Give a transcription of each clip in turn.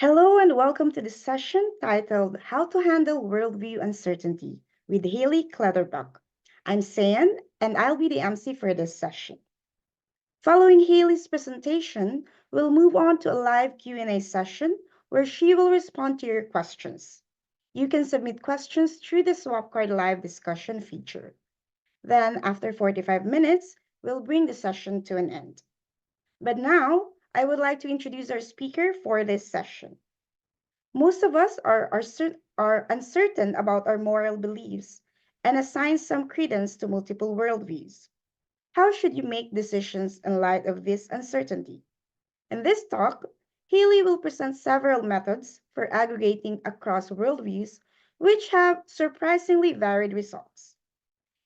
Hello and welcome to the session titled How to Handle Worldview Uncertainty with Hayley Clatterbuck. I'm Sayan and I'll be the MC for this session. Following Hayley's presentation, we'll move on to a live Q&A session where she will respond to your questions. You can submit questions through the Swapcard live discussion feature. Then, after 45 minutes, we'll bring the session to an end. But now, I would like to introduce our speaker for this session. Most of us are uncertain about our moral beliefs and assign some credence to multiple worldviews. How should you make decisions in light of this uncertainty? In this talk, Hayley will present several methods for aggregating across worldviews, which have surprisingly varied results.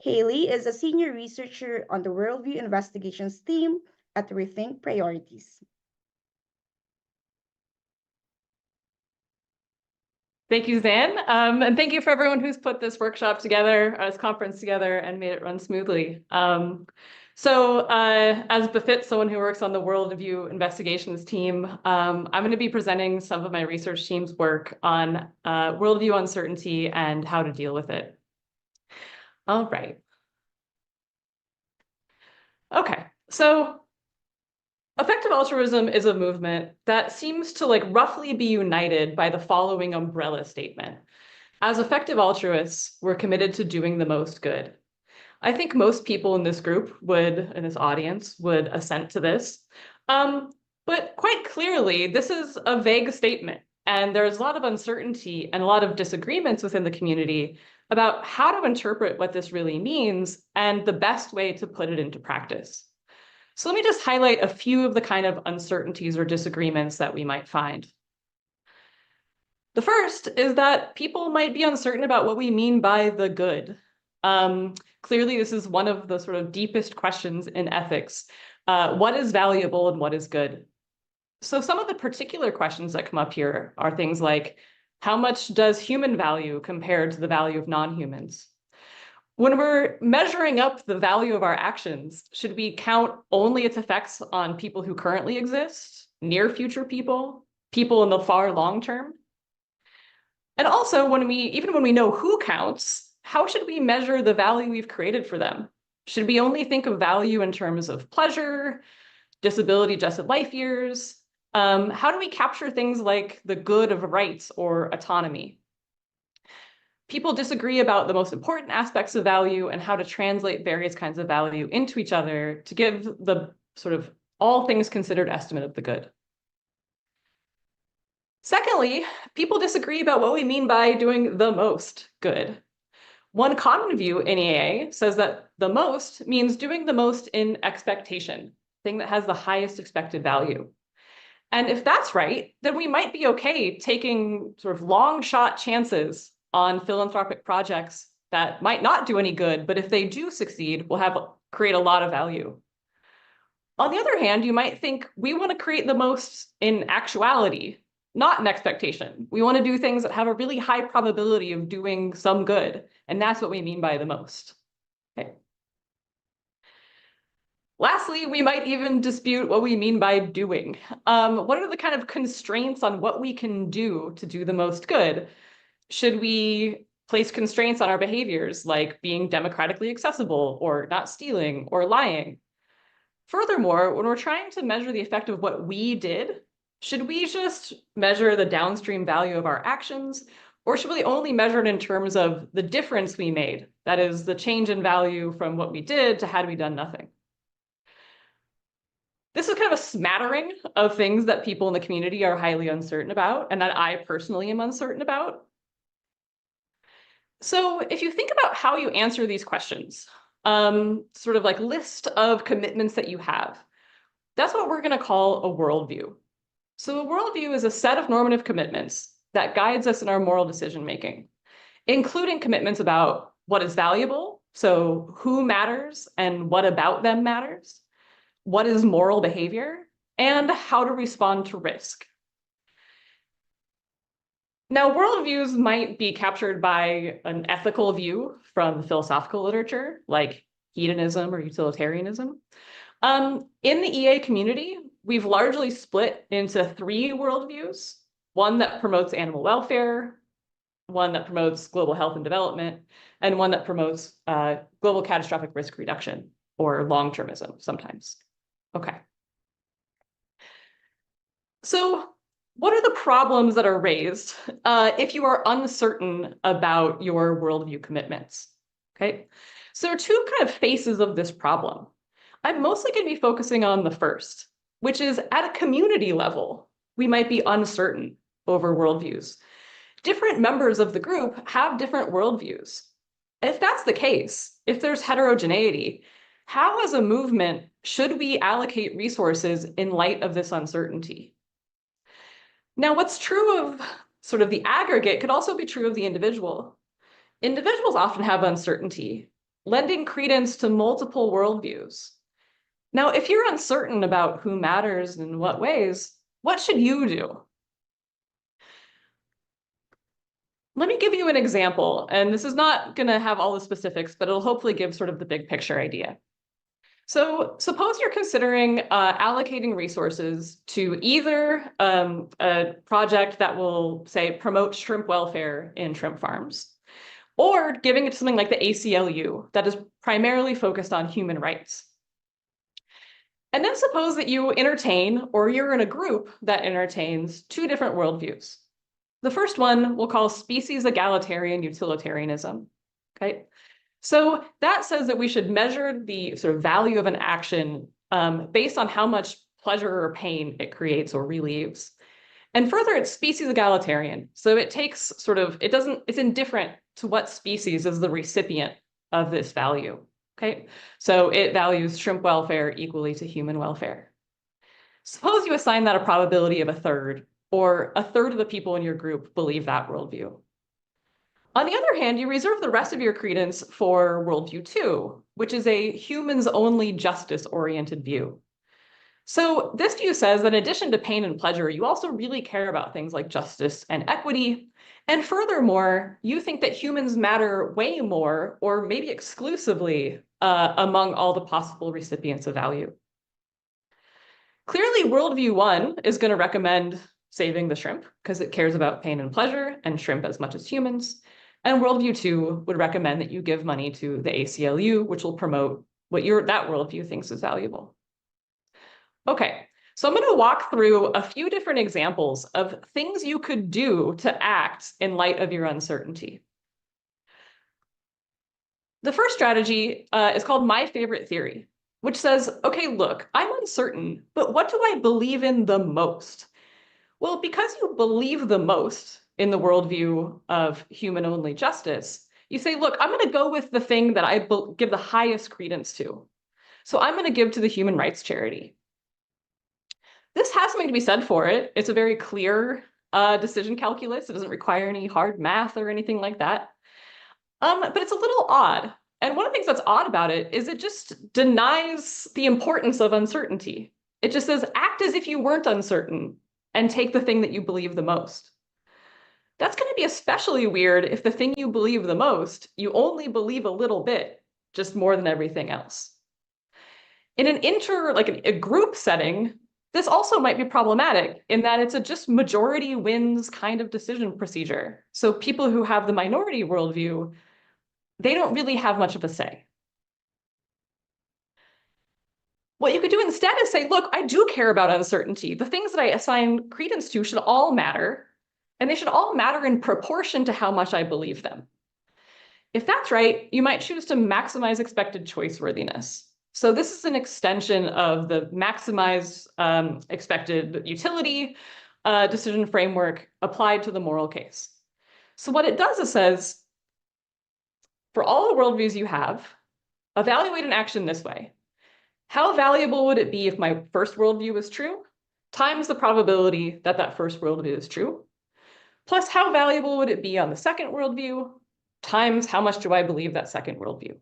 Hayley is a senior researcher on the Worldview Investigations team at Rethink Priorities. Thank you, Zan. And thank you for everyone who's put this workshop together, this conference together, and made it run smoothly. As befits someone who works on the Worldview Investigations team, I'm going to be presenting some of my research team's work on worldview uncertainty and how to deal with it. All right. Okay, so effective altruism is a movement that seems to roughly be united by the following umbrella statement. As effective altruists, we're committed to doing the most good. I think most people in this group in this audience would assent to this. But quite clearly, this is a vague statement, and there's a lot of uncertainty and a lot of disagreements within the community about how to interpret what this really means and the best way to put it into practice. So let me just highlight a few of the kind of uncertainties or disagreements that we might find. The first is that people might be uncertain about what we mean by the good. Clearly, this is one of the sort of deepest questions in ethics. What is valuable and what is good? So some of the particular questions that come up here are things like, how much does human value compare to the value of non-humans? When we're measuring up the value of our actions, should we count only its effects on people who currently exist, near future people, people in the far long term? And also, even when we know who counts, how should we measure the value we've created for them? Should we only think of value in terms of pleasure, disability-adjusted life years? How do we capture things like the good of rights or autonomy? People disagree about the most important aspects of value and how to translate various kinds of value into each other to give the sort of all things considered estimate of the good. Secondly, people disagree about what we mean by doing the most good. One common view in EAA says that the most means doing the most in expectation, thing that has the highest expected value. And if that's right, then we might be okay taking sort of long shot chances on philanthropic projects that might not do any good, but if they do succeed, will create a lot of value. On the other hand, you might think we want to create the most in actuality, not in expectation. We want to do things that have a really high probability of doing some good, and that's what we mean by the most. Okay. Lastly, we might even dispute what we mean by doing. What are the kind of constraints on what we can do to do the most good? Should we place constraints on our behaviors, like being democratically accessible, or not stealing, or lying? Furthermore, when we're trying to measure the effect of what we did, should we just measure the downstream value of our actions, or should we only measure it in terms of the difference we made? That is, the change in value from what we did to had we done nothing. This is kind of a smattering of things that people in the community are highly uncertain about, and that I personally am uncertain about. So if you think about how you answer these questions, sort of like list of commitments that you have, that's what we're going to call a worldview. So a worldview is a set of normative commitments that guides us in our moral decision-making, including commitments about what is valuable, so who matters and what about them matters, what is moral behavior, and how to respond to risk. Now, worldviews might be captured by an ethical view from philosophical literature, like hedonism or utilitarianism. In the EA community, we've largely split into 3 worldviews. one that promotes animal welfare, one that promotes global health and development, and one that promotes global catastrophic risk reduction, or long-termism sometimes. Okay. So what are the problems that are raised if you are uncertain about your worldview commitments? Okay, so there are two kind of faces of this problem. I'm mostly going to be focusing on the first, which is at a community level, we might be uncertain over worldviews. Different members of the group have different worldviews. If that's the case, if there's heterogeneity, how as a movement should we allocate resources in light of this uncertainty? Now, what's true of sort of the aggregate could also be true of the individual. Individuals often have uncertainty, lending credence to multiple worldviews. Now, if you're uncertain about who matters and in what ways, what should you do? Let me give you an example, and this is not going to have all the specifics, but it'll hopefully give sort of the big picture idea. So suppose you're considering allocating resources to either a project that will, say, promote shrimp welfare in shrimp farms, or giving it to something like the ACLU that is primarily focused on human rights. And then suppose that you entertain, or you're in a group that entertains, two different worldviews. The first one we'll call species egalitarian utilitarianism, okay? So that says that we should measure the sort of value of an action based on how much pleasure or pain it creates or relieves. And further, it's species egalitarian. So it takes sort of, it's indifferent to what species is the recipient of this value, okay? So it values shrimp welfare equally to human welfare. Suppose you assign that a probability of a third, or a third of the people in your group believe that worldview. On the other hand, you reserve the rest of your credence for worldview 2, which is a humans-only justice-oriented view. So this view says that in addition to pain and pleasure, you also really care about things like justice and equity. And furthermore, you think that humans matter way more, or maybe exclusively, among all the possible recipients of value. Clearly, worldview 1 is going to recommend saving the shrimp because it cares about pain and pleasure and shrimp as much as humans. And worldview 2 would recommend that you give money to the ACLU, which will promote what that worldview thinks is valuable. Okay, so I'm going to walk through a few different examples of things you could do to act in light of your uncertainty. The first strategy is called my favorite theory, which says, okay, look, I'm uncertain, but what do I believe in the most? Well, because you believe the most in the worldview of human-only justice, you say, look, I'm going to go with the thing that I give the highest credence to. So I'm going to give to the human rights charity. This has something to be said for it. It's a very clear decision calculus. It doesn't require any hard math or anything like that. But it's a little odd. And one of the things that's odd about it is it just denies the importance of uncertainty. It just says, act as if you weren't uncertain and take the thing that you believe the most. That's going to be especially weird if the thing you believe the most, you only believe a little bit, just more than everything else. In an a group setting, this also might be problematic in that it's a just majority wins kind of decision procedure. So people who have the minority worldview, they don't really have much of a say. What you could do instead is say, look, I do care about uncertainty. The things that I assign credence to should all matter, and they should all matter in proportion to how much I believe them. If that's right, you might choose to maximize expected choice worthiness. So this is an extension of the maximize expected utility decision framework applied to the moral case. So what it does is says, for all the worldviews you have, evaluate an action this way. How valuable would it be if my first worldview is true, times the probability that that first worldview is true, plus how valuable would it be on the second worldview, times how much do I believe that second worldview.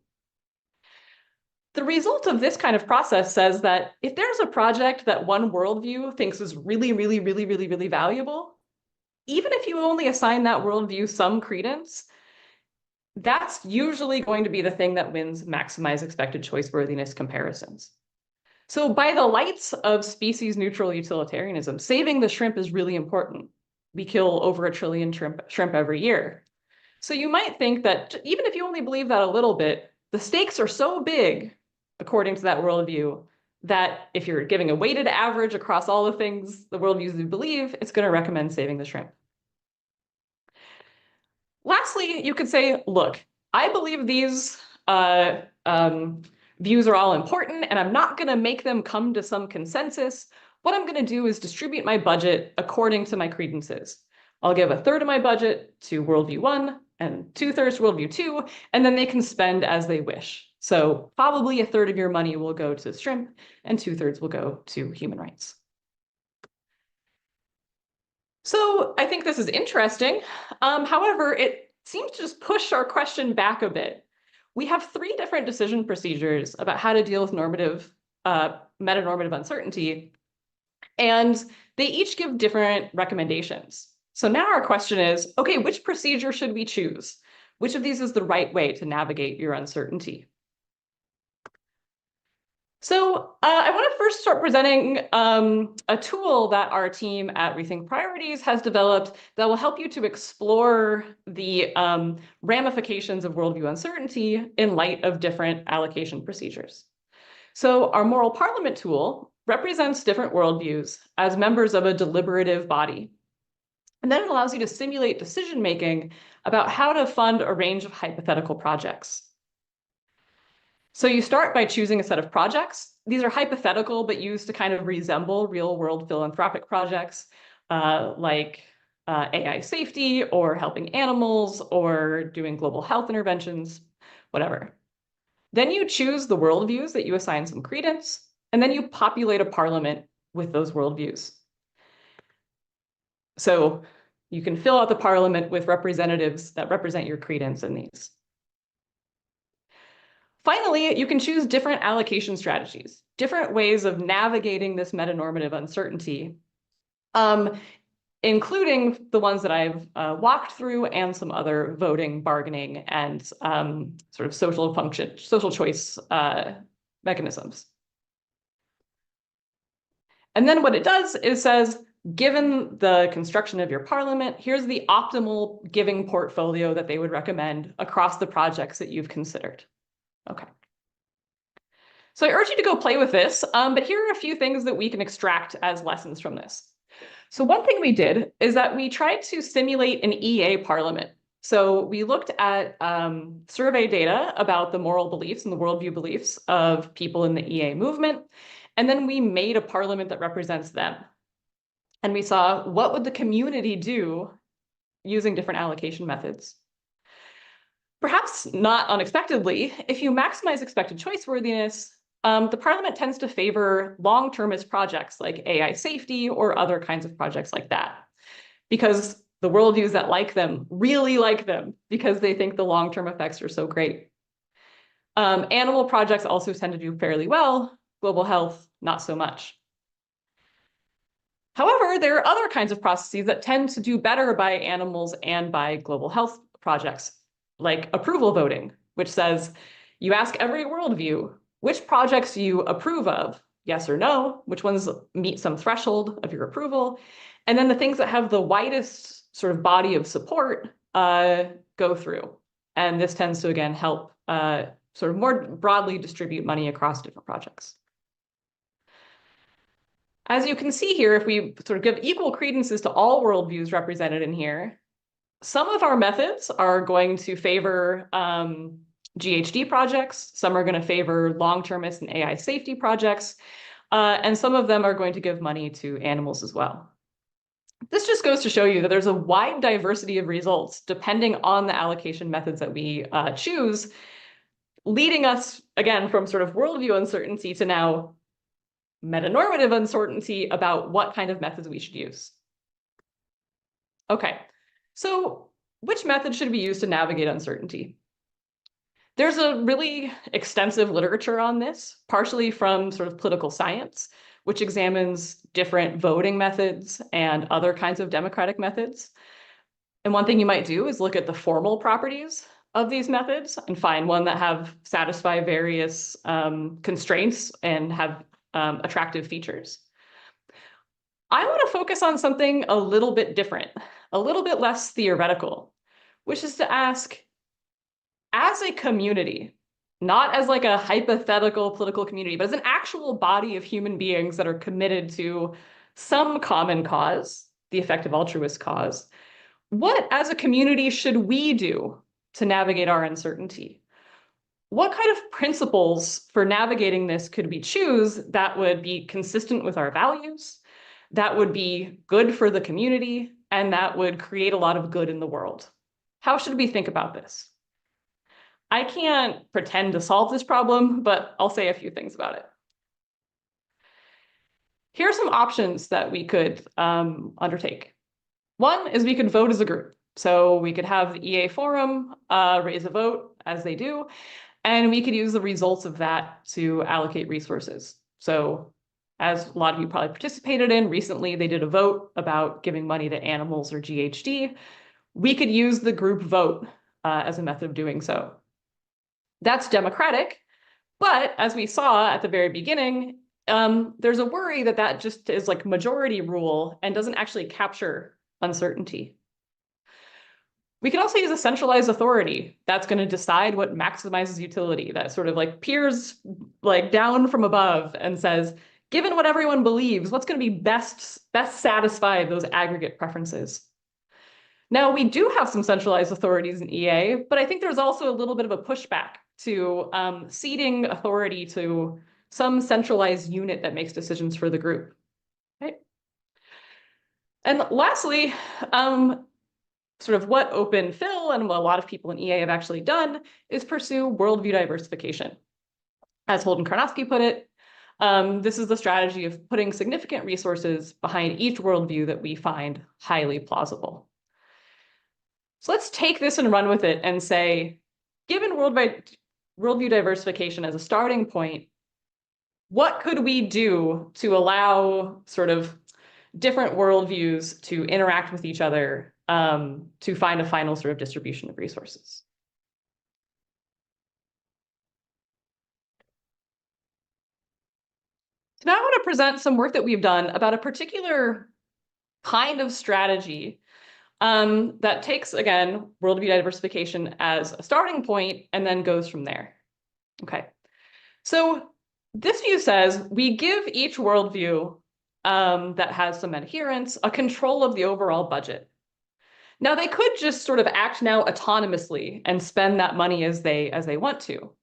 The result of this kind of process says that if there's a project that one worldview thinks is really, really, really, really, really valuable, even if you only assign that worldview some credence, that's usually going to be the thing that wins maximize expected choice worthiness comparisons. So by the lights of species neutral utilitarianism, saving the shrimp is really important. we kill over 1 trillion shrimp every year. So you might think that even if you only believe that a little bit, the stakes are so big, according to that worldview, that if you're giving a weighted average across all the things the worldviews we believe, it's going to recommend saving the shrimp. Lastly, you could say, look, I believe these views are all important, and I'm not going to make them come to some consensus. What I'm going to do is distribute my budget according to my credences. I'll give 1/3 of my budget to Worldview 1 and 2/3 to Worldview 2, and then they can spend as they wish. So probably 1/3 of your money will go to shrimp and 2/3 will go to human rights. So I think this is interesting. However, it seems to just push our question back a bit. We have 3 different decision procedures about how to deal with metanormative uncertainty, and they each give different recommendations. So now our question is, okay, which procedure should we choose? Which of these is the right way to navigate your uncertainty? So I want to first start presenting a tool that our team at Rethink Priorities has developed that will help you to explore the ramifications of worldview uncertainty in light of different allocation procedures. So our moral parliament tool represents different worldviews as members of a deliberative body. And then it allows you to simulate decision-making about how to fund a range of hypothetical projects. So you start by choosing a set of projects. These are hypothetical, but used to kind of resemble real-world philanthropic projects like AI safety or helping animals or doing global health interventions, whatever. Then you choose the worldviews that you assign some credence, and then you populate a parliament with those worldviews. So you can fill out the parliament with representatives that represent your credence in these. Finally, you can choose different allocation strategies, different ways of navigating this metanormative uncertainty, including the ones that I've walked through and some other voting, bargaining, and sort of social choice mechanisms. And then what it does is says, given the construction of your parliament, here's the optimal giving portfolio that they would recommend across the projects that you've considered. Okay. So I urge you to go play with this, but here are a few things that we can extract as lessons from this. So one thing we did is that we tried to simulate an EA parliament. So we looked at survey data about the moral beliefs and the worldview beliefs of people in the EA movement, and then we made a parliament that represents them. And we saw what would the community do using different allocation methods. Perhaps not unexpectedly, if you maximize expected choice worthiness, the parliament tends to favor long-termist projects like AI safety or other kinds of projects like that, because the worldviews that like them really like them because they think the long-term effects are so great. Animal projects also tend to do fairly well, global health, not so much. However, there are other kinds of processes that tend to do better by animals and by global health projects, like approval voting, which says you ask every worldview, which projects you approve of, yes or no, which ones meet some threshold of your approval, and then the things that have the widest sort of body of support go through. And this tends to, again, help sort of more broadly distribute money across different projects. As you can see here, if we sort of give equal credences to all worldviews represented in here, some of our methods are going to favor GHD projects, some are going to favor long-termist and AI safety projects, and some of them are going to give money to animals as well. This just goes to show you that there's a wide diversity of results depending on the allocation methods that we choose, leading us, again, from sort of worldview uncertainty to now metanormative uncertainty about what kind of methods we should use. Okay, so which method should we use to navigate uncertainty? There's a really extensive literature on this, partially from sort of political science, which examines different voting methods and other kinds of democratic methods. And one thing you might do is look at the formal properties of these methods and find one that satisfy various constraints and have attractive features. I want to focus on something a little bit different, a little bit less theoretical, which is to ask, as a community, not as like a hypothetical political community, but as an actual body of human beings that are committed to some common cause, the effective altruist cause, what as a community should we do to navigate our uncertainty? What kind of principles for navigating this could we choose that would be consistent with our values, that would be good for the community, and that would create a lot of good in the world? How should we think about this? I can't pretend to solve this problem, but I'll say a few things about it. Here are some options that we could undertake. One is we could vote as a group. So we could have the EA forum raise a vote, as they do, and we could use the results of that to allocate resources. So as a lot of you probably participated in, recently they did a vote about giving money to animals or GHD. We could use the group vote as a method of doing so. That's democratic, but as we saw at the very beginning, there's a worry that that just is like majority rule and doesn't actually capture uncertainty. We can also use a centralized authority that's going to decide what maximizes utility, that sort of like peers like down from above and says, given what everyone believes, what's going to be best satisfy those aggregate preferences. Now, we do have some centralized authorities in EA, but I think there's also a little bit of a pushback to ceding authority to some centralized unit that makes decisions for the group. Right? And lastly, sort of what Open Phil and what a lot of people in EA have actually done is pursue worldview diversification. As Holden Karnofsky put it, this is the strategy of putting significant resources behind each worldview that we find highly plausible. So let's take this and run with it and say, given worldview diversification as a starting point, what could we do to allow sort of different worldviews to interact with each other to find a final sort of distribution of resources? So now I want to present some work that we've done about a particular kind of strategy that takes, again, worldview diversification as a starting point and then goes from there. Okay, so this view says we give each worldview that has some adherents a control of the overall budget. Now, they could just sort of act now autonomously and spend that money as they want to.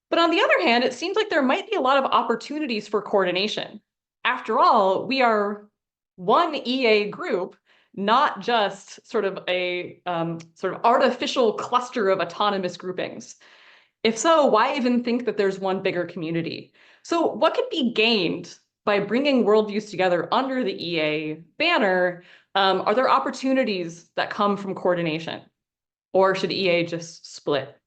But on the other hand, it seems like there might be a lot of opportunities for coordination. After all, we are one EA group, not just sort of a sort of artificial cluster of autonomous groupings. If so, why even think that there's one bigger community? So what could be gained by bringing worldviews together under the EA banner? Are there opportunities that come from coordination? Or should EA just split?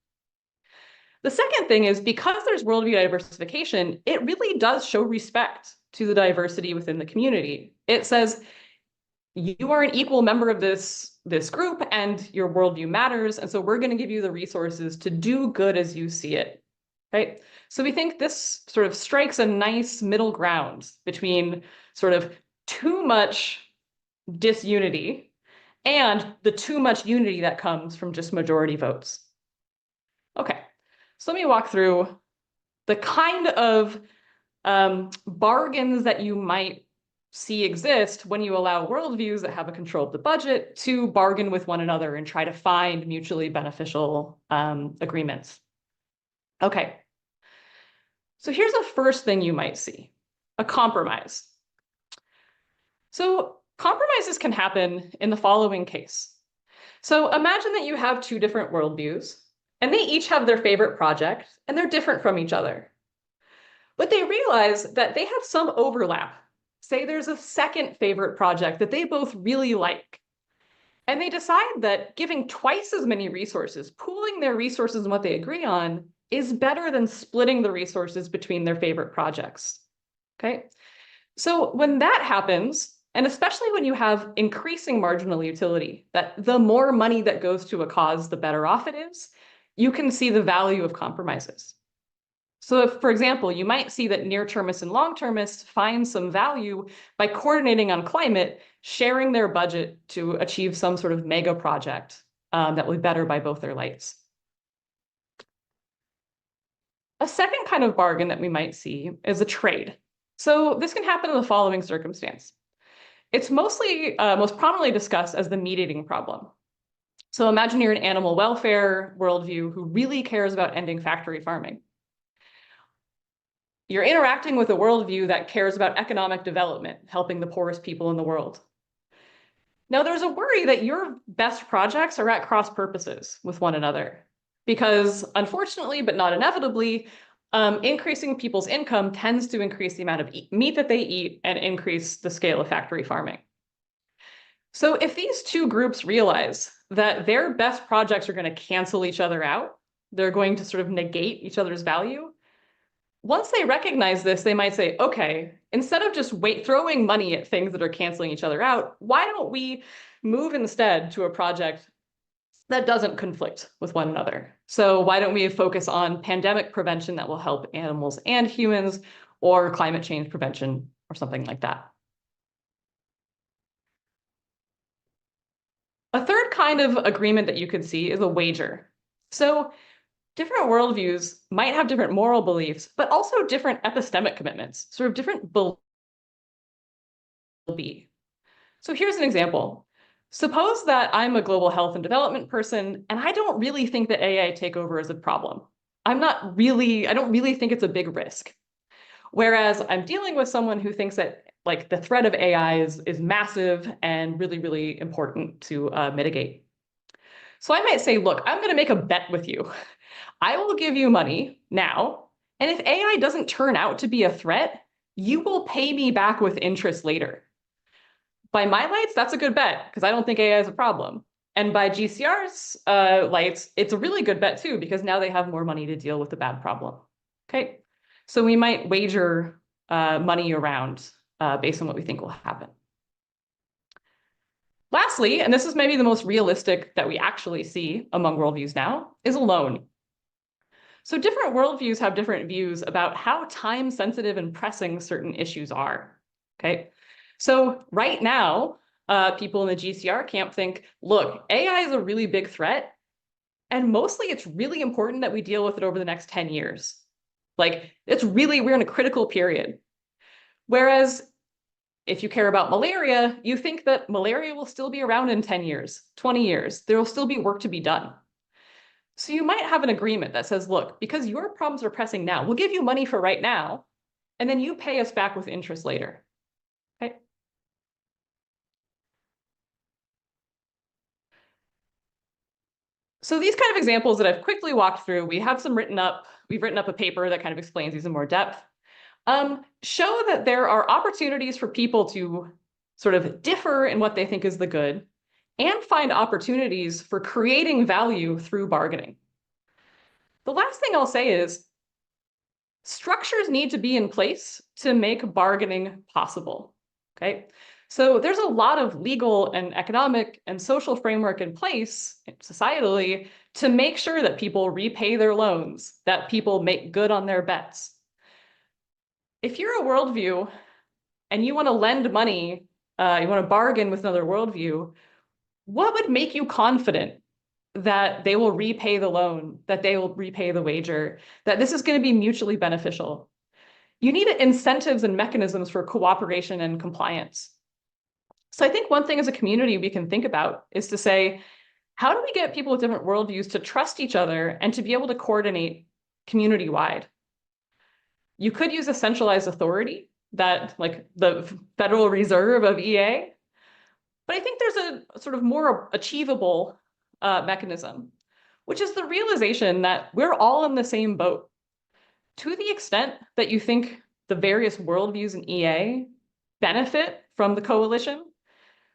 The second thing is, because there's worldview diversification, it really does show respect to the diversity within the community. It says, you are an equal member of this group and your worldview matters. And so we're going to give you the resources to do good as you see it, right? So we think this sort of strikes a nice middle ground between sort of too much disunity and the too much unity that comes from just majority votes. Okay, so let me walk through the kind of bargains that you might see exist when you allow worldviews that have a control of the budget to bargain with one another and try to find mutually beneficial agreements. Okay, so here's the first thing you might see, a compromise. So compromises can happen in the following case. So imagine that you have two different worldviews, and they each have their favorite project, and they're different from each other. But they realize that they have some overlap. Say there's a second favorite project that they both really like. And they decide that giving twice as many resources, pooling their resources and what they agree on, is better than splitting the resources between their favorite projects. Okay? So when that happens, and especially when you have increasing marginal utility, that the more money that goes to a cause, the better off it is, you can see the value of compromises. So if, for example, you might see that near-termists and long-termists find some value by coordinating on climate, sharing their budget to achieve some sort of mega project that will be better by both their lights. A second kind of bargain that we might see is a trade. So this can happen in the following circumstance. It's most prominently discussed as the meat-eating problem. So imagine you're an animal welfare worldview who really cares about ending factory farming. You're interacting with a worldview that cares about economic development, helping the poorest people in the world. Now, there's a worry that your best projects are at cross purposes with one another, because unfortunately, but not inevitably, increasing people's income tends to increase the amount of meat that they eat and increase the scale of factory farming. So if these two groups realize that their best projects are going to cancel each other out, they're going to sort of negate each other's value, once they recognize this, they might say, okay, instead of just throwing money at things that are canceling each other out, why don't we move instead to a project that doesn't conflict with one another? So why don't we focus on pandemic prevention that will help animals and humans, or climate change prevention, or something like that? A third kind of agreement that you could see is a wager. So different worldviews might have different moral beliefs, but also different epistemic commitments, sort of different beliefs. So here's an example. Suppose that I'm a global health and development person, and I don't really think that AI takeover is a problem. I don't really think it's a big risk. Whereas I'm dealing with someone who thinks that like the threat of AI is massive and really, really important to mitigate. So I might say, look, I'm going to make a bet with you. I will give you money now, and if AI doesn't turn out to be a threat, you will pay me back with interest later. By my lights, that's a good bet, because I don't think AI is a problem. And by GCR's lights, it's a really good bet too, because now they have more money to deal with the bad problem. Okay, so we might wager money around based on what we think will happen. Lastly, and this is maybe the most realistic that we actually see among worldviews now, is a loan. So different worldviews have different views about how time-sensitive and pressing certain issues are. Okay, so right now, people in the GCR camp think, look, AI is a really big threat, and mostly it's really important that we deal with it over the next 10 years. Like, we're in a critical period. Whereas if you care about malaria, you think that malaria will still be around in 10 years, 20 years. There will still be work to be done. So you might have an agreement that says, look, because your problems are pressing now, we'll give you money for right now, and then you pay us back with interest later. Okay. So these kind of examples that I've quickly walked through, we've written up a paper that kind of explains these in more depth, show that there are opportunities for people to sort of differ in what they think is the good and find opportunities for creating value through bargaining. The last thing I'll say is structures need to be in place to make bargaining possible. Okay, so there's a lot of legal and economic and social framework in place societally to make sure that people repay their loans, that people make good on their bets. If you're a worldview and you want to lend money, you want to bargain with another worldview, what would make you confident that they will repay the loan, that they will repay the wager, that this is going to be mutually beneficial? You need incentives and mechanisms for cooperation and compliance. So I think one thing as a community we can think about is to say, how do we get people with different worldviews to trust each other and to be able to coordinate community-wide? You could use a centralized authority that, like the Federal Reserve of EA, but I think there's a sort of more achievable mechanism, which is the realization that we're all in the same boat. To the extent that you think the various worldviews in EA benefit from the coalition,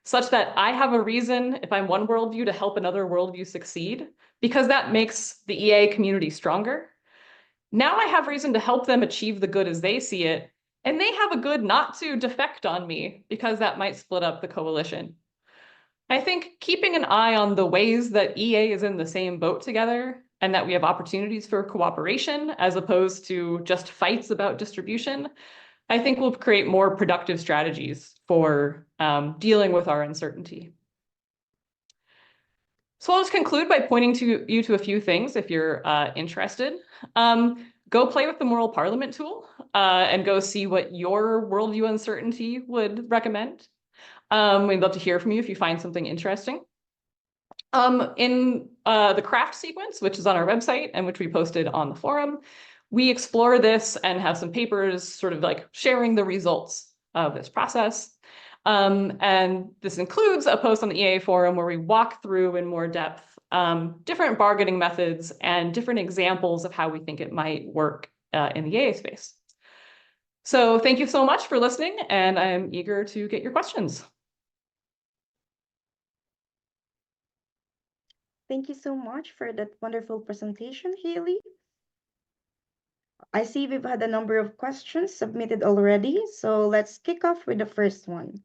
such that I have a reason, if I'm one worldview, to help another worldview succeed, because that makes the EA community stronger. Now I have reason to help them achieve the good as they see it, and they have a good not to defect on me, because that might split up the coalition. I think keeping an eye on the ways that EA is in the same boat together and that we have opportunities for cooperation as opposed to just fights about distribution, I think will create more productive strategies for dealing with our uncertainty. So I'll just conclude by pointing you to a few things if you're interested. Go play with the Moral Parliament tool and go see what your worldview uncertainty would recommend. We'd love to hear from you if you find something interesting. In the craft sequence, which is on our website and which we posted on the forum, we explore this and have some papers sort of like sharing the results of this process. And this includes a post on the EA forum where we walk through in more depth different bargaining methods and different examples of how we think it might work in the EA space. So thank you so much for listening, and I'm eager to get your questions. Thank you so much for that wonderful presentation, Hayley. I see we've had a number of questions submitted already, so let's kick off with the first one.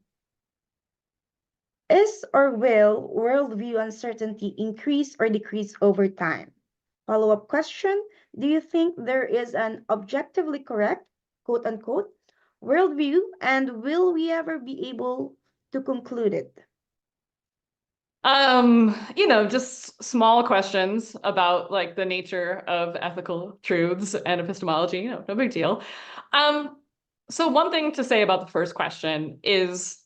Is or will worldview uncertainty increase or decrease over time? Follow-up question, do you think there is an objectively correct, quote unquote, worldview, and will we ever be able to conclude it? Just small questions about like the nature of ethical truths and epistemology, no big deal. So one thing to say about the first question is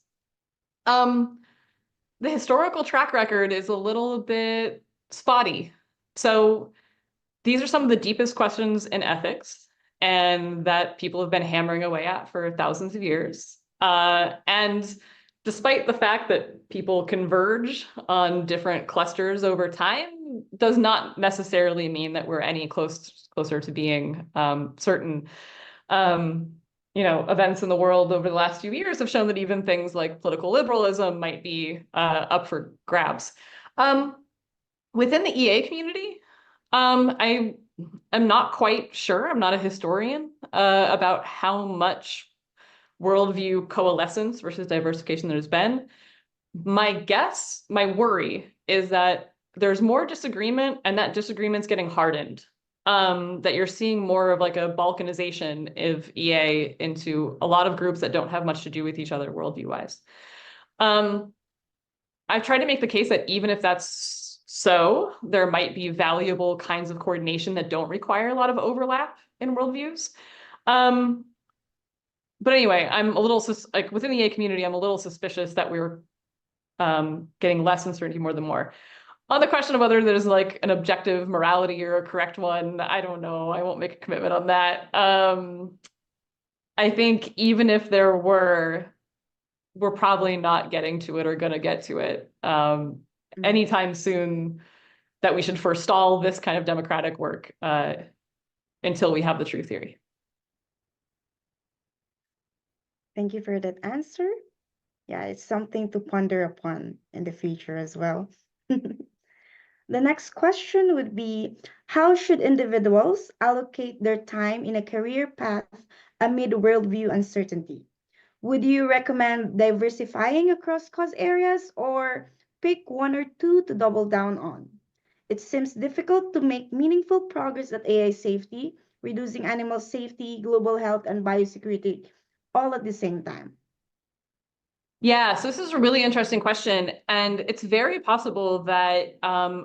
the historical track record is a little bit spotty. So these are some of the deepest questions in ethics and that people have been hammering away at for thousands of years. And despite the fact that people converge on different clusters over time, does not necessarily mean that we're any closer to being certain. Events in the world over the last few years have shown that even things like political liberalism might be up for grabs. Within the EA community, I am not quite sure, I'm not a historian, about how much worldview coalescence versus diversification there's been. My worry is that there's more disagreement and that disagreement's getting hardened. That you're seeing more of like a balkanization of EA into a lot of groups that don't have much to do with each other worldview-wise. I've tried to make the case that even if that's so, there might be valuable kinds of coordination that don't require a lot of overlap in worldviews. But anyway, I'm a little like within the EA community, I'm a little suspicious that we're getting less uncertainty more than more. On the question of whether there's like an objective morality or a correct one, I don't know. I won't make a commitment on that. I think even if there were, we're probably not getting to it or going to get to it anytime soon, that we should forestall this kind of democratic work until we have the true theory. Thank you for that answer. Yeah, it's something to ponder upon in the future as well. The next question would be, how should individuals allocate their time in a career path amid worldview uncertainty? Would you recommend diversifying across cause areas or pick one or two to double down on? It seems difficult to make meaningful progress at AI safety, reducing animal safety, global health, and biosecurity all at the same time. Yeah, so this is a really interesting question. And it's very possible that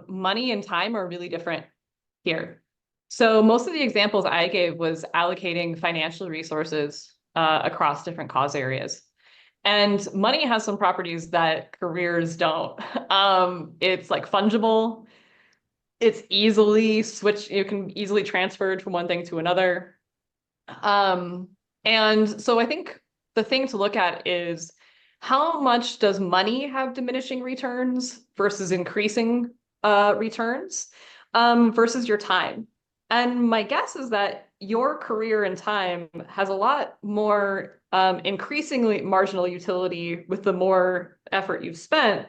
money and time are really different here. So most of the examples I gave was allocating financial resources across different cause areas. And money has some properties that careers don't. It's like fungible. It's easily switched. You can easily transferred from one thing to another. And so I think the thing to look at is, how much does money have diminishing returns versus increasing returns versus your time? And my guess is that your career and time has a lot more increasingly marginal utility with the more effort you've spent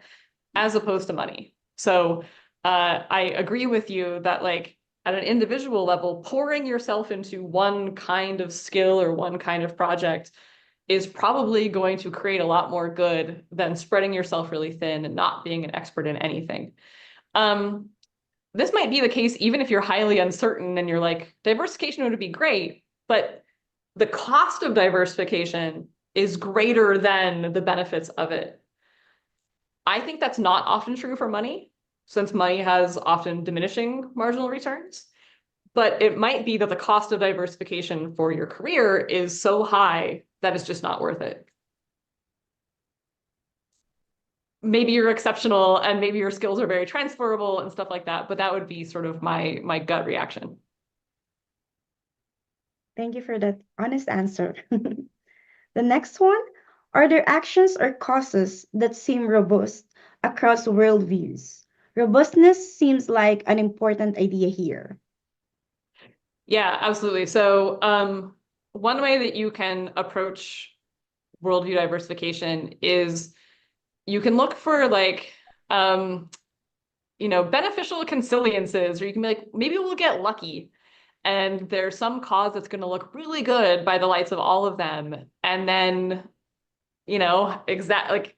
as opposed to money. So I agree with you that like at an individual level, pouring yourself into one kind of skill or one kind of project is probably going to create a lot more good than spreading yourself really thin and not being an expert in anything. this might be the case even if you're highly uncertain and you're like, diversification would be great, but the cost of diversification is greater than the benefits of it. I think that's not often true for money, since money has often diminishing marginal returns. But it might be that the cost of diversification for your career is so high that it's just not worth it. Maybe you're exceptional and maybe your skills are very transferable and stuff like that, but that would be sort of my gut reaction. Thank you for that honest answer. The next one, are there actions or causes that seem robust across worldviews? Robustness seems like an important idea here. Yeah, absolutely. So one way that you can approach worldview diversification is you can look for like beneficial consiliences, or you can be like, maybe we'll get lucky. And there's some cause that's going to look really good by the lights of all of them. And then, like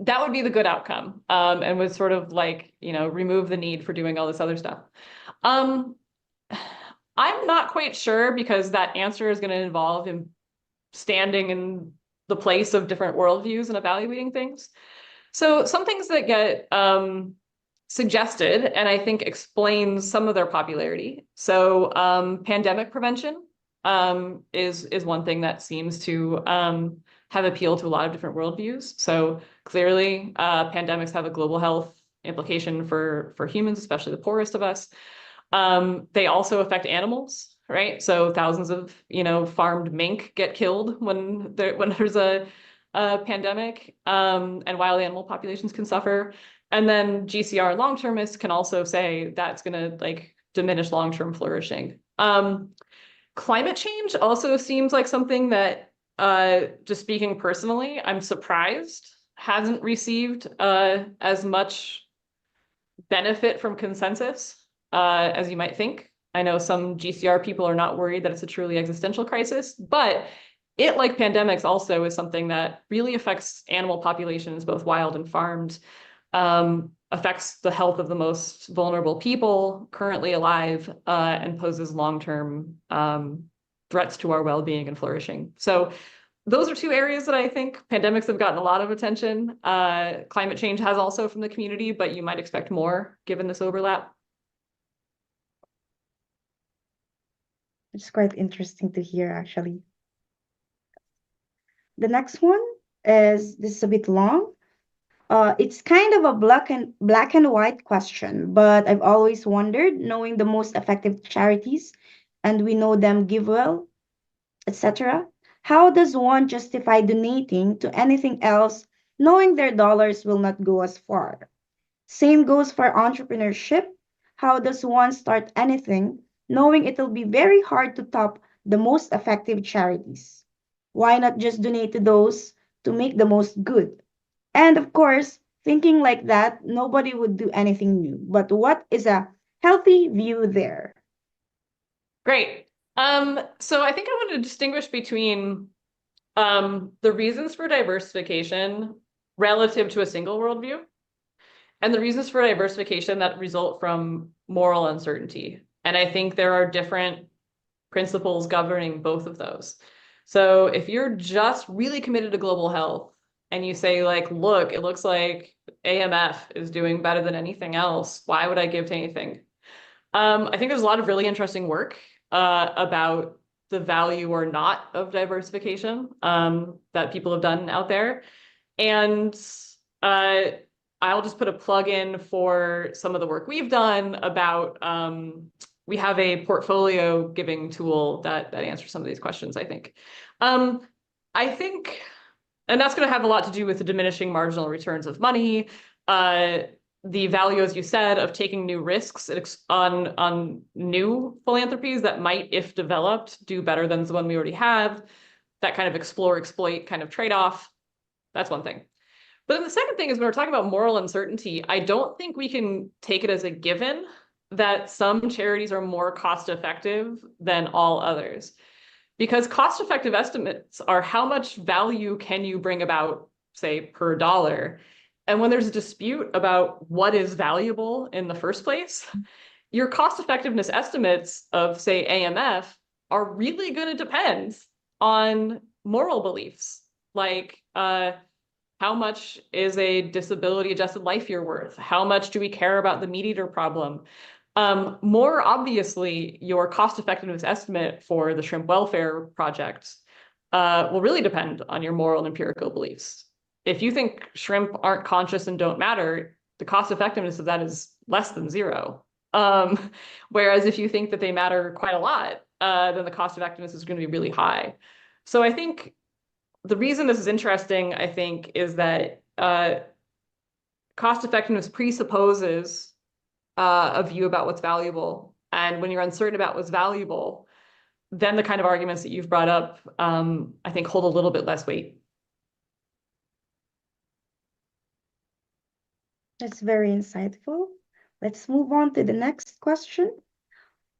that would be the good outcome. And would sort of like, remove the need for doing all this other stuff. Um, I'm not quite sure because that answer is going to involve him standing in the place of different worldviews and evaluating things. So some things that get suggested, and I think explains some of their popularity. So pandemic prevention is one thing that seems to have appeal to a lot of different worldviews. So clearly, pandemics have a global health implication for humans, especially the poorest of us. They also affect animals, right? So thousands of farmed mink get killed when there's a pandemic, and wild animal populations can suffer. And then GCR long-termists can also say that's going to like diminish long-term flourishing. Climate change also seems like something that, just speaking personally, I'm surprised hasn't received as much benefit from consensus as you might think. I know some GCR people are not worried that it's a truly existential crisis, but it, like pandemics, also is something that really affects animal populations, both wild and farmed, affects the health of the most vulnerable people currently alive, and poses long-term threats to our well-being and flourishing. So those are two areas that I think pandemics have gotten a lot of attention. Climate change has also from the community, but you might expect more given this overlap. It's quite interesting to hear, actually. The next one is this is a bit long. It's kind of a black and white question, but I've always wondered, knowing the most effective charities, and we know them give well, etc. How does one justify donating to anything else, knowing their dollars will not go as far? Same goes for entrepreneurship. How does one start anything, knowing it'll be very hard to top the most effective charities? Why not just donate to those to make the most good? And of course, thinking like that, nobody would do anything new. But what is a healthy view there? Great. So I think I want to distinguish between the reasons for diversification relative to a single worldview and the reasons for diversification that result from moral uncertainty. And I think there are different principles governing both of those. So if you're just really committed to global health and you say like, look, it looks like AMF is doing better than anything else, why would I give to anything? I think there's a lot of really interesting work about the value or not of diversification that people have done out there. And I'll just put a plug in for some of the work we've done about, we have a portfolio giving tool that answers some of these questions, I think. I think, and that's going to have a lot to do with the diminishing marginal returns of money, the value, as you said, of taking new risks on new philanthropies that might, if developed, do better than the one we already have. That kind of explore, exploit kind of trade-off. That's one thing. But then the second thing is when we're talking about moral uncertainty, I don't think we can take it as a given that some charities are more cost-effective than all others. Because cost-effective estimates are how much value can you bring about, say, per dollar. And when there's a dispute about what is valuable in the first place, your cost effectiveness estimates of, say, AMF are really going to depend on moral beliefs, like how much is a disability adjusted life year worth? How much do we care about the meat eater problem? More obviously, your cost effectiveness estimate for the shrimp welfare project will really depend on your moral and empirical beliefs. If you think shrimp aren't conscious and don't matter, the cost effectiveness of that is less than zero. Whereas if you think that they matter quite a lot, then the cost effectiveness is going to be really high. So I think the reason this is interesting, I think, is that cost effectiveness presupposes a view about what's valuable. And when you're uncertain about what's valuable, then the kind of arguments that you've brought up, I think, hold a little bit less weight. That's very insightful. Let's move on to the next question.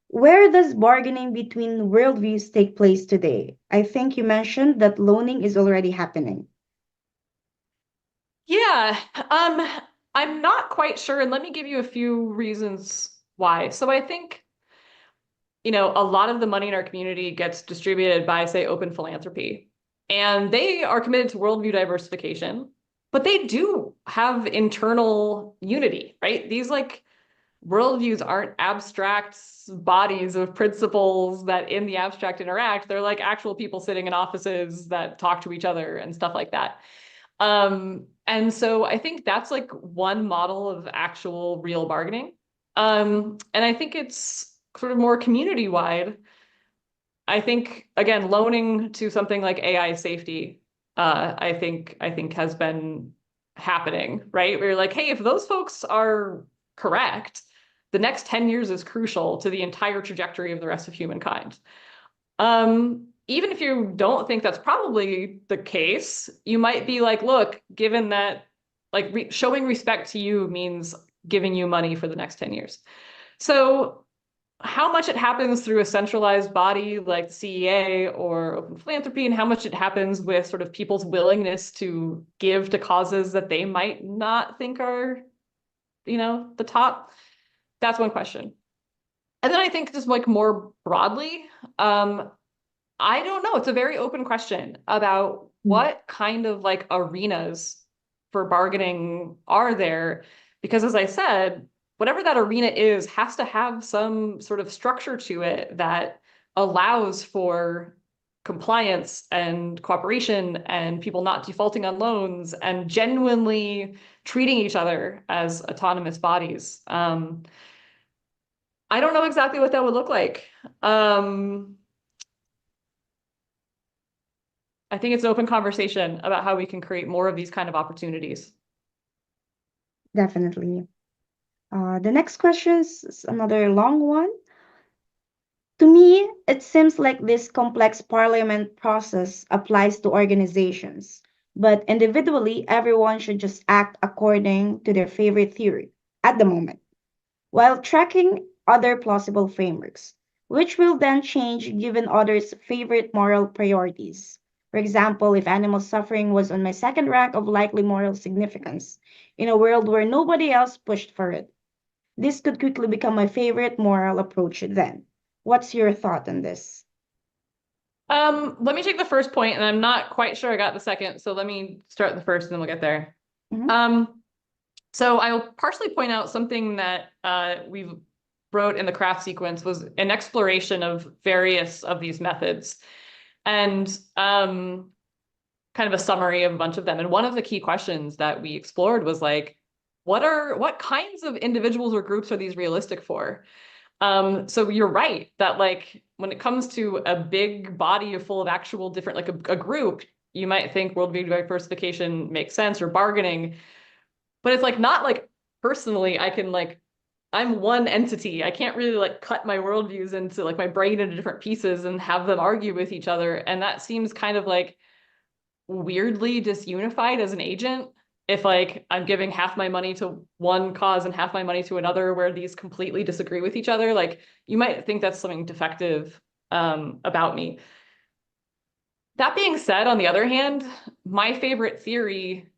Where does bargaining between worldviews take place today? I think you mentioned that loaning is already happening. Yeah, I'm not quite sure, and let me give you a few reasons why. So I think, a lot of the money in our community gets distributed by, say, open philanthropy, and they are committed to worldview diversification, but they do have internal unity, right? These worldviews aren't abstract bodies of principles that in the abstract interact. They're like actual people sitting in offices that talk to each other and stuff like that. And so I think that's like one model of actual real bargaining. And I think it's sort of more community wide. I think again, loaning to something like AI safety, I think has been happening, right? Where you're like, hey, if those folks are correct, the next 10 years is crucial to the entire trajectory of the rest of humankind. Even if you don't think that's probably the case, you might be like, look, given that showing respect to you means giving you money for the next 10 years. So how much it happens through a centralized body like the CEA or open philanthropy, and how much it happens with sort of people's willingness to give to causes that they might not think are, the top, that's one question. And then I think just more broadly, I don't know. It's a very open question about what kind of arenas for bargaining are there. Because as I said, whatever that arena is has to have some sort of structure to it that allows for compliance and cooperation and people not defaulting on loans and genuinely treating each other as autonomous bodies. I don't know exactly what that would look like. I think it's an open conversation about how we can create more of these kind of opportunities. Definitely. The next question is another long one. To me, it seems like this complex parliament process applies to organizations, but individually, everyone should just act according to their favorite theory at the moment, while tracking other plausible frameworks, which will then change given others' favorite moral priorities. For example, if animal suffering was on my second rank of likely moral significance in a world where nobody else pushed for it, this could quickly become my favorite moral approach then. What's your thought on this? Let me take the first point, and I'm not quite sure I got the second, so let me start the first and then we'll get there. Mhm. So I'll partially point out something that we wrote in the craft sequence was an exploration of various of these methods and kind of a summary of a bunch of them. And one of the key questions that we explored was what kinds of individuals or groups are these realistic for? So you're right that when it comes to a big body full of actual different, a group, you might think worldview diversification makes sense or bargaining, but it's not personally, I'm one entity. I can't really cut my worldviews into my brain into different pieces and have them argue with each other. And that seems kind of weirdly disunified as an agent. If I'm giving half my money to one cause and half my money to another where these completely disagree with each other, you might think that's something defective about me. That being said, on the other hand, my favorite theory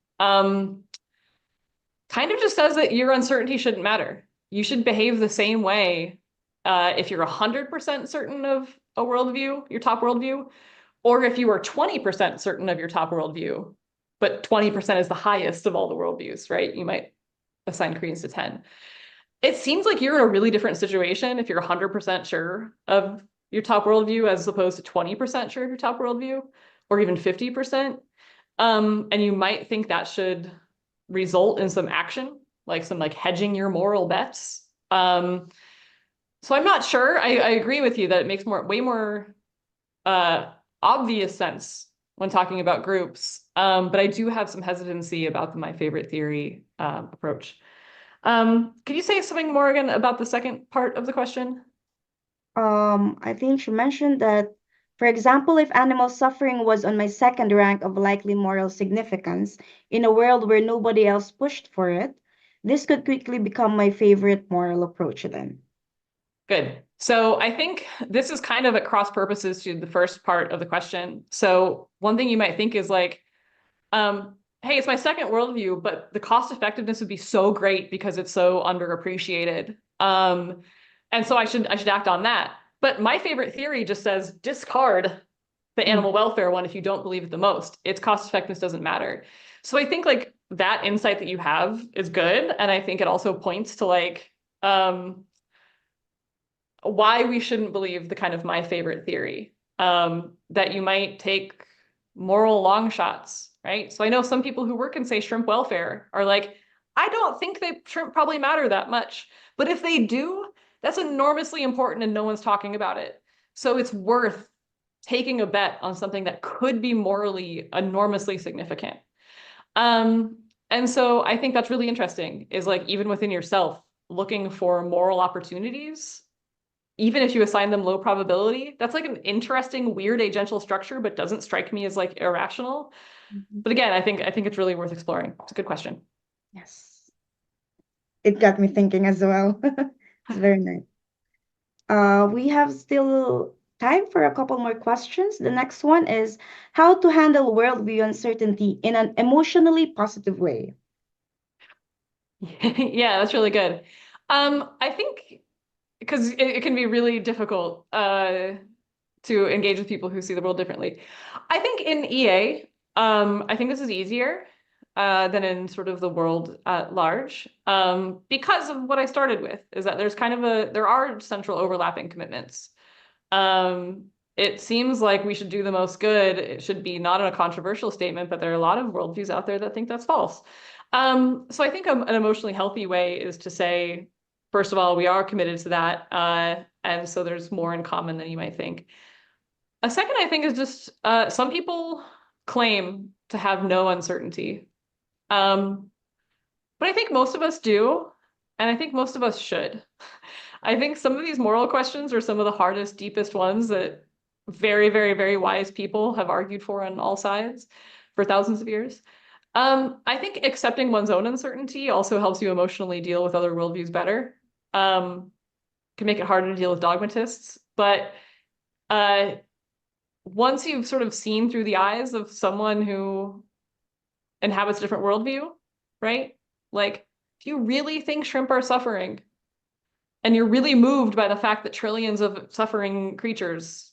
kind of just says that your uncertainty shouldn't matter. You should behave the same way if you're 100% certain of a worldview, your top worldview, or if you are 20% certain of your top worldview, but 20% is the highest of all the worldviews, right? You might assign credence to 10. It seems like you're in a really different situation if you're 100% sure of your top worldview as opposed to 20% sure of your top worldview, or even 50%. And you might think that should result in some action, like some like hedging your moral bets. So I'm not sure. I agree with you that it makes way more obvious sense when talking about groups. But I do have some hesitancy about the my favorite theory approach. Could you say something more again about the second part of the question? I think she mentioned that, for example, if animal suffering was on my second rank of likely moral significance in a world where nobody else pushed for it, this could quickly become my favorite moral approach then. Good. So I think this is kind of at cross purposes to the first part of the question. So one thing you might think is like, hey, it's my second worldview, but the cost effectiveness would be so great because it's so underappreciated. And so I should act on that. But my favorite theory just says discard the Mm. animal welfare one if you don't believe it the most. Its cost effectiveness doesn't matter. So I think like that insight that you have is good. And I think it also points to like why we shouldn't believe the kind of my favorite theory, that you might take moral long shots, right? So I know some people who work in, say, shrimp welfare are like, I don't think shrimp probably matter that much. But if they do, that's enormously important and no one's talking about it. So it's worth taking a bet on something that could be morally enormously significant. And so I think that's really interesting, is like even within yourself, looking for moral opportunities, even if you assign them low probability. That's like an interesting, weird agential structure, but doesn't strike me as like irrational. Mhm. But again, I think it's really worth exploring. It's a good question. Yes. It got me thinking as well. It's very nice. We have still time for a couple more questions. The next one is how to handle worldview uncertainty in an emotionally positive way. Yeah, that's really good. I think because it can be really difficult to engage with people who see the world differently. I think in EA, I think this is easier than in sort of the world at large, because of what I started with, is that there are central overlapping commitments. It seems like we should do the most good. It should be not a controversial statement, but there are a lot of worldviews out there that think that's false. So I think an emotionally healthy way is to say, first of all, we are committed to that, and so there's more in common than you might think. A second, I think, is just some people claim to have no uncertainty. Um, but I think most of us do, and I think most of us should. I think some of these moral questions are some of the hardest, deepest ones that very, very, very wise people have argued for on all sides for thousands of years. I think accepting one's own uncertainty also helps you emotionally deal with other worldviews better. Can make it harder to deal with dogmatists, but uh, once you've sort of seen through the eyes of someone who inhabits a different worldview, right? Like, if you really think shrimp are suffering, and you're really moved by the fact that trillions of suffering creatures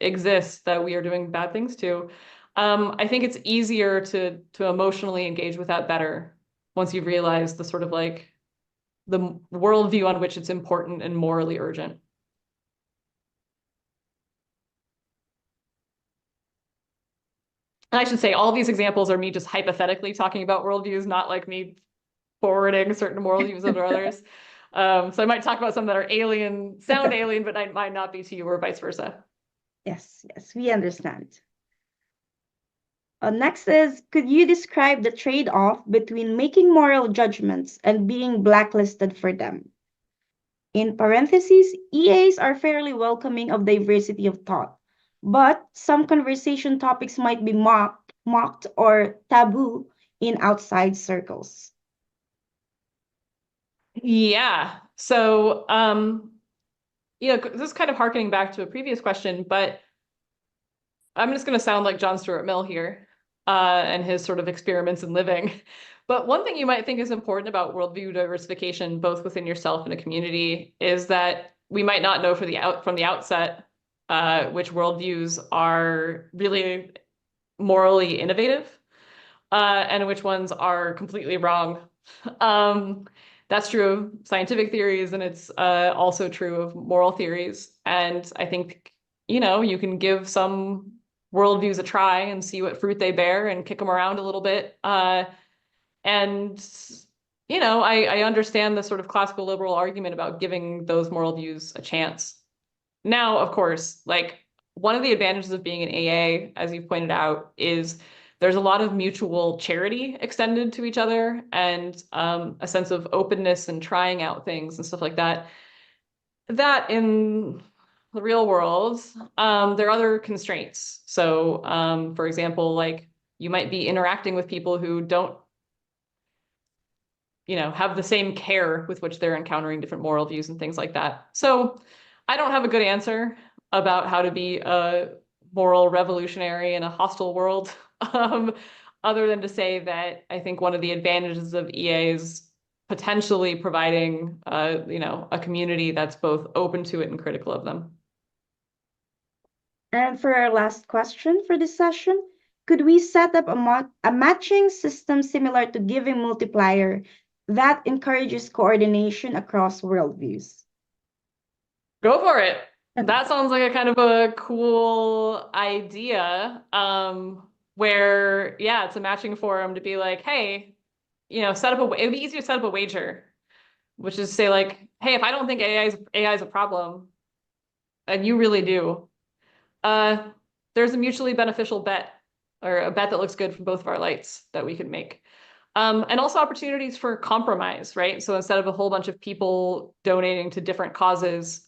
exist that we are doing bad things to, I think it's easier to emotionally engage with that better once you've realized the sort of like the worldview on which it's important and morally urgent. And I should say all these examples are me just hypothetically talking about worldviews, not like me forwarding certain worldviews over others. So I might talk about some that are alien, sound alien, but might not be to you, or vice versa. Yes, yes, we understand. Next is, could you describe the trade-off between making moral judgments and being blacklisted for them? In parentheses, EAs are fairly welcoming of diversity of thought, but some conversation topics might be mocked or taboo in outside circles. Yeah. So, this is kind of harkening back to a previous question, but I'm just going to sound like John Stuart Mill here, and his sort of experiments in living. But one thing you might think is important about worldview diversification, both within yourself and a community, is that we might not know from the outset which worldviews are really morally innovative and which ones are completely wrong. That's true of scientific theories, and it's also true of moral theories. And I think, you can give some worldviews a try and see what fruit they bear and kick them around a little bit. And, I understand the sort of classical liberal argument about giving those moral views a chance. Now, of course, like one of the advantages of being an AA, as you pointed out, is there's a lot of mutual charity extended to each other and a sense of openness and trying out things and stuff like that. That in the real world, there are other constraints. So, for example, like you might be interacting with people who don't have the same care with which they're encountering different moral views and things like that. So I don't have a good answer about how to be a moral revolutionary in a hostile world, other than to say that I think one of the advantages of EA is potentially providing, a community that's both open to it and critical of them. And for our last question for this session, could we set up a matching system similar to giving multiplier that encourages coordination across worldviews? Go for it. That sounds like a kind of a cool idea, where, yeah, it's a matching forum to be like, hey, it'd be easier to set up a wager, which is say like, hey, if I don't think AI is a problem, and you really do, there's a mutually beneficial bet or a bet that looks good for both of our lights that we could make. And also opportunities for compromise, right? So instead of a whole bunch of people donating to different causes,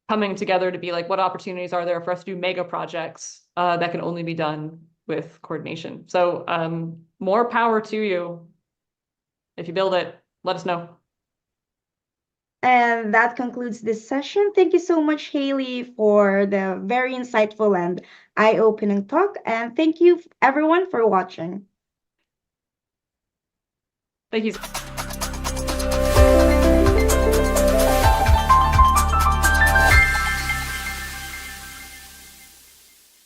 coming together to be like, what opportunities are there for us to do mega projects that can only be done with coordination? So more power to you. If you build it, let us know. And that concludes this session. Thank you so much, Hayley, for the very insightful and eye-opening talk. And thank you, everyone, for watching. Thank you.